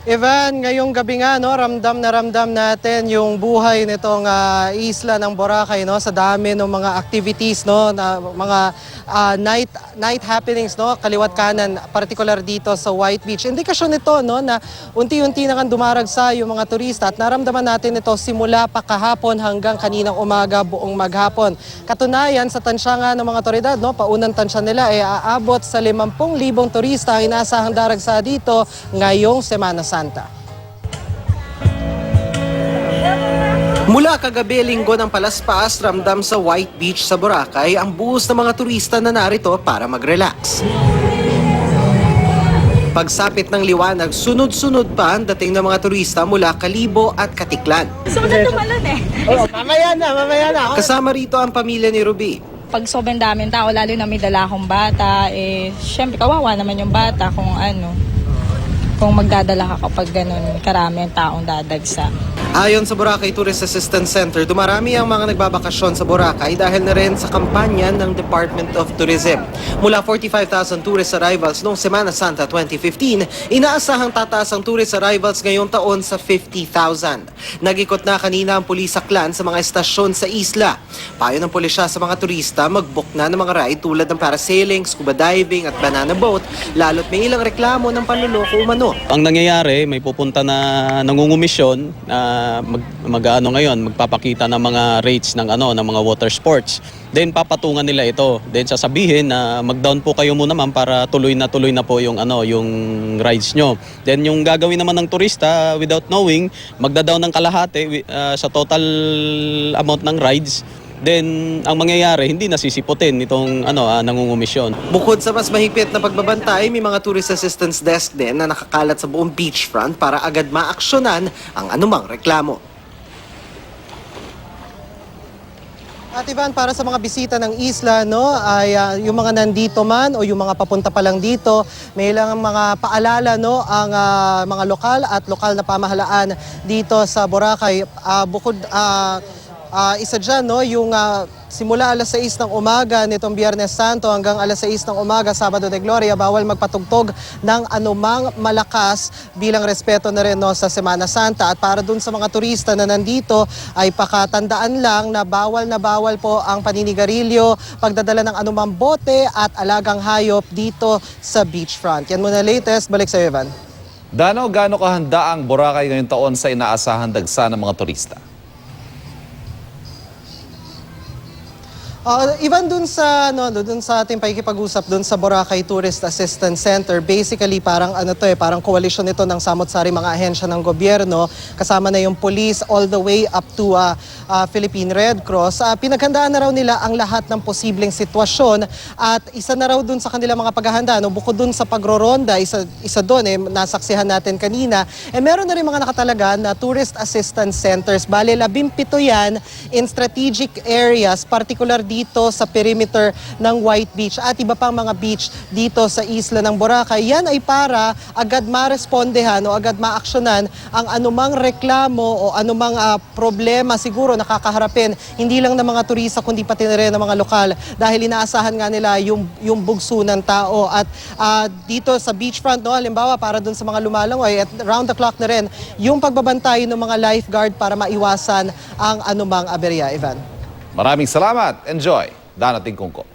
Evan, ngayong gabi nga, no, ramdam na ramdam natin yung buhay nitong isla ng Boracay, no, sa dami ng mga activities, no, na mga night happenings, no, kaliwat kanan, particular dito sa White Beach. Indikasyon nito, no, na unti-unti na dumaragsa yung mga turista at naramdaman natin ito simula pa kahapon hanggang kaninang umaga buong maghapon. Katunayan sa tansya nga ng mga otoridad, no, paunang tansya nila ay aabot sa 50,000 turista ang inaasahang daragsa dito ngayong Semana Santa. Mula kagabi linggo ng palaspas, ramdam sa White Beach sa Boracay ang buhos ng mga turista na narito para mag-relax. Pagsapit ng liwanag, sunod-sunod pa ang dating ng mga turista mula Kalibo at Katiklan. So, natumalan eh. Oh, mamaya na. Kasama rito ang pamilya ni Ruby. Pag sobrang daming tao, lalo na may dala akong bata, syempre kawawa naman yung bata kung magdadala ka kapag ganun karami ang taong dadagsa. Ayon sa Boracay Tourist Assistance Center, dumarami ang mga nagbabakasyon sa Boracay dahil na rin sa kampanya ng Department of Tourism. Mula 45,000 tourist arrivals noong Semana Santa 2015, inaasahang tataas ang tourist arrivals ngayong taon sa 50,000. Nag-ikot na kanina ang pulis aklan sa mga estasyon sa isla. Payo ng pulisya sa mga turista, mag-book na ng mga ride tulad ng parasailing, scuba diving at banana boat, lalo't may ilang reklamo ng panluloko umano. Ang nangyayari, may pupunta na nangungumisyon na magpapakita ng mga rates ng mga water sports. Then papatungan nila ito. Then sasabihin na mag-down po kayo muna ma'am para tuloy na po yung yung rides nyo. Then yung gagawin naman ng turista without knowing, magda-down ng kalahati sa total amount ng rides. Then, ang mangyayari, hindi nasisiputin itong nangungumisyon. Bukod sa mas mahigpit na pagbabantay, may mga tourist assistance desk din na nakakalat sa buong beachfront para agad maaksyonan ang anumang reklamo. At Ivan, para sa mga bisita ng isla, no, ay yung mga nandito man o yung mga papunta pa lang dito, may ilang mga paalala, no, ang mga lokal at lokal na pamahalaan dito sa Boracay. Isa dyan, no, yung simula alas 6 ng umaga nitong Biyernes Santo hanggang alas 6 ng umaga, Sabado de Gloria, bawal magpatugtog ng anumang malakas bilang respeto na rin, no, sa Semana Santa. At para dun sa mga turista na nandito ay pakatandaan lang na bawal po ang paninigarilyo, pagdadala ng anumang bote at alagang hayop dito sa beachfront. Yan muna latest. Balik sa Evan. Dano, gaano kahanda ang Boracay ngayong taon sa inaasahan dagsa ng mga turista? Ivan, dun sa ating pakikipag-usap dun sa Boracay Tourist Assistance Center, basically parang parang coalition ito ng samot-sari mga ahensya ng gobyerno, kasama na yung police all the way up to Philippine Red Cross. Pinaghandaan na raw nila ang lahat ng posibleng sitwasyon at isa na raw dun sa kanilang mga paghahanda, no, bukod dun sa pagroronda, isa dun nasaksihan natin kanina, meron na rin mga nakatalaga na tourist assistance centers. Bale, 17 yan in strategic areas, particular dito sa perimeter ng White Beach at iba pang mga beach dito sa isla ng Boracay. Yan ay para agad marespondehan o agad maaksyonan ang anumang reklamo o anumang problema siguro nakakaharapin hindi lang ng mga turista kundi pati na rin ng mga lokal dahil inaasahan nga nila yung bugso ng tao. At dito sa beachfront, no, halimbawa para dun sa mga lumalangoy at round the clock na rin yung pagbabantay ng mga lifeguard para maiwasan ang anumang aberya. Ivan. Maraming salamat. Enjoy. Dano Tingkungko.